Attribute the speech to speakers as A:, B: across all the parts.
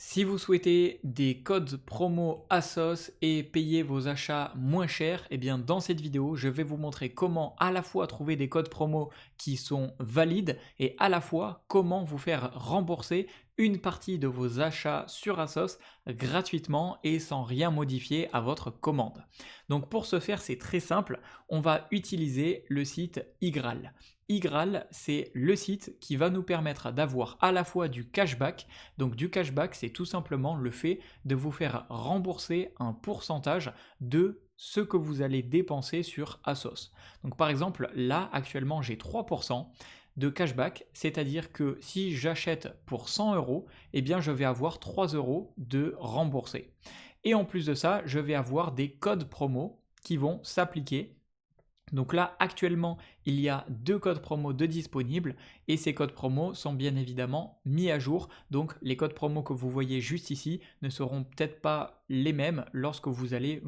A: Si vous souhaitez des codes promo ASOS et payer vos achats moins cher, eh bien dans cette vidéo, je vais vous montrer comment à la fois trouver des codes promo qui sont valides et à la fois comment vous faire rembourser une partie de vos achats sur ASOS gratuitement et sans rien modifier à votre commande. Donc pour ce faire, c'est très simple, on va utiliser le site Igral. Igral, c'est le site qui va nous permettre d'avoir à la fois du cashback. Donc du cashback, c'est tout simplement le fait de vous faire rembourser un pourcentage de ce que vous allez dépenser sur ASOS. Donc par exemple, là actuellement j'ai 3% de cashback, c'est-à-dire que si j'achète pour 100 euros, eh bien je vais avoir 3 euros de remboursé. Et en plus de ça, je vais avoir des codes promo qui vont s'appliquer. Donc là, actuellement, il y a 2 codes promo de disponibles et ces codes promo sont bien évidemment mis à jour. Donc les codes promo que vous voyez juste ici ne seront peut-être pas les mêmes lorsque vous allez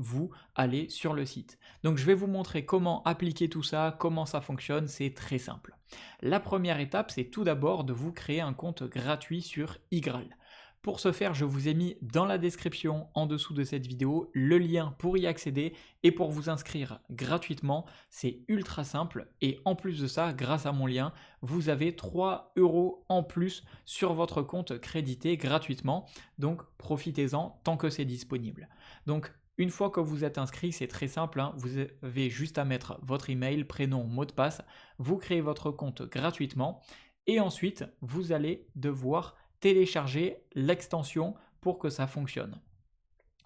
A: aller sur le site. Donc je vais vous montrer comment appliquer tout ça, comment ça fonctionne, c'est très simple. La première étape, c'est tout d'abord de vous créer un compte gratuit sur Igral. Pour ce faire, je vous ai mis dans la description en dessous de cette vidéo le lien pour y accéder et pour vous inscrire gratuitement. C'est ultra simple et en plus de ça, grâce à mon lien, vous avez 3 euros en plus sur votre compte crédité gratuitement. Donc profitez-en tant que c'est disponible. Donc une fois que vous êtes inscrit, c'est très simple, hein, vous avez juste à mettre votre email, prénom, mot de passe, vous créez votre compte gratuitement et ensuite vous allez devoir télécharger l'extension pour que ça fonctionne.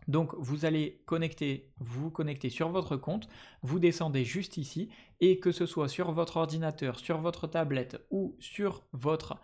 A: Donc vous allez vous connecter sur votre compte, vous descendez juste ici et que ce soit sur votre ordinateur, sur votre tablette ou sur votre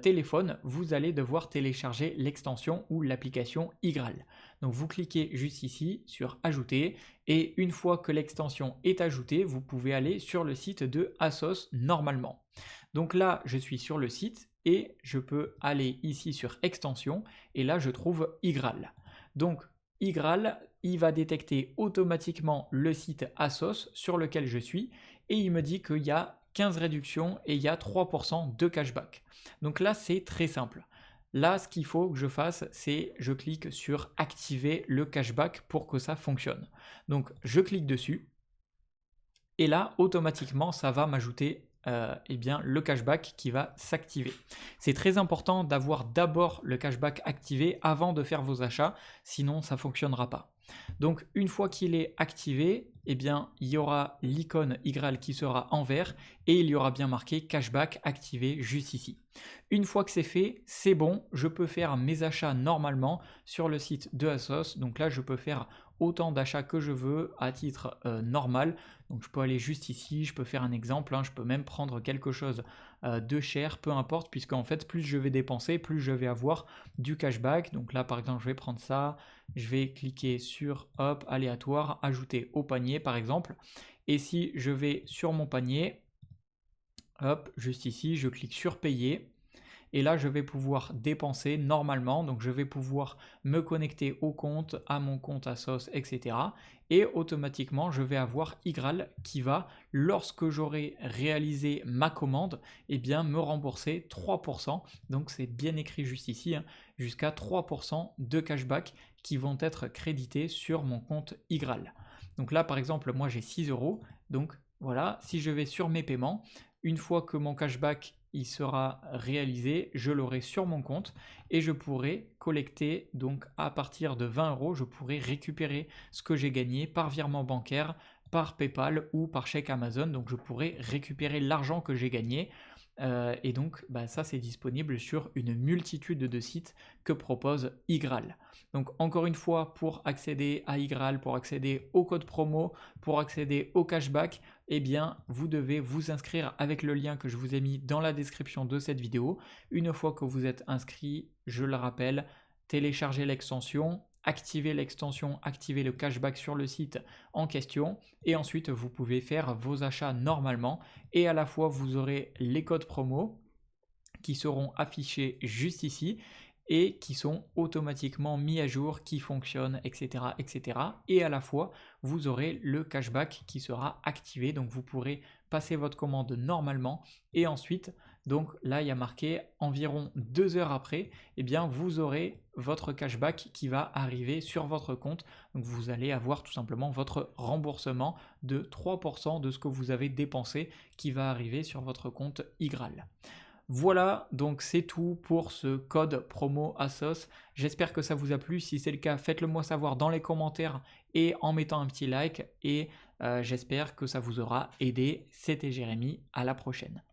A: téléphone, vous allez devoir télécharger l'extension ou l'application Igral. Donc vous cliquez juste ici sur ajouter et une fois que l'extension est ajoutée, vous pouvez aller sur le site de ASOS normalement. Donc là, je suis sur le site et je peux aller ici sur extension et là je trouve Igral. Donc Igral, il va détecter automatiquement le site ASOS sur lequel je suis et il me dit qu'il y a 15 réductions et il y a 3% de cashback. Donc là, c'est très simple. Là, ce qu'il faut que je fasse, c'est je clique sur activer le cashback pour que ça fonctionne. Donc je clique dessus et là, automatiquement, ça va m'ajouter le cashback qui va s'activer. C'est très important d'avoir d'abord le cashback activé avant de faire vos achats, sinon ça ne fonctionnera pas. Donc une fois qu'il est activé, il y aura l'icône Igral qui sera en vert et il y aura bien marqué cashback activé juste ici. Une fois que c'est fait, c'est bon, je peux faire mes achats normalement sur le site de ASOS. Donc là, je peux faire autant d'achats que je veux à titre normal. Donc je peux aller juste ici, je peux faire un exemple, hein, je peux même prendre quelque chose de cher, peu importe, puisque en fait plus je vais dépenser, plus je vais avoir du cashback. Donc là par exemple je vais prendre ça, je vais cliquer sur hop, aléatoire, ajouter au panier par exemple. Et si je vais sur mon panier, hop, juste ici, je clique sur payer. Et là, je vais pouvoir dépenser normalement. Donc, je vais pouvoir me connecter au compte, à mon compte ASOS, etc. Et automatiquement, je vais avoir Igral qui va, lorsque j'aurai réalisé ma commande, me rembourser 3%. Donc, c'est bien écrit juste ici, hein, jusqu'à 3% de cashback qui vont être crédités sur mon compte Igral. Donc là, par exemple, moi, j'ai 6 euros. Donc, voilà, si je vais sur mes paiements, une fois que mon cashback il sera réalisé, je l'aurai sur mon compte et je pourrai collecter, donc à partir de 20 euros, je pourrai récupérer ce que j'ai gagné par virement bancaire, par PayPal ou par chèque Amazon. Donc je pourrai récupérer l'argent que j'ai gagné. Et donc ça c'est disponible sur une multitude de sites que propose Igral. Donc encore une fois, pour accéder à Igral, pour accéder au code promo, pour accéder au cashback, vous devez vous inscrire avec le lien que je vous ai mis dans la description de cette vidéo. Une fois que vous êtes inscrit, je le rappelle, téléchargez l'extension, activez l'extension, activez le cashback sur le site en question et ensuite vous pouvez faire vos achats normalement et à la fois vous aurez les codes promo qui seront affichés juste ici et qui sont automatiquement mis à jour, qui fonctionnent, etc., etc. Et à la fois, vous aurez le cashback qui sera activé, donc vous pourrez passer votre commande normalement et ensuite Donc là, il y a marqué environ 2 heures après, eh bien, vous aurez votre cashback qui va arriver sur votre compte. Donc vous allez avoir tout simplement votre remboursement de 3% de ce que vous avez dépensé qui va arriver sur votre compte iGraal. Voilà, donc c'est tout pour ce code promo ASOS. J'espère que ça vous a plu. Si c'est le cas, faites-le moi savoir dans les commentaires et en mettant un petit like. Et j'espère que ça vous aura aidé. C'était Jérémy, à la prochaine.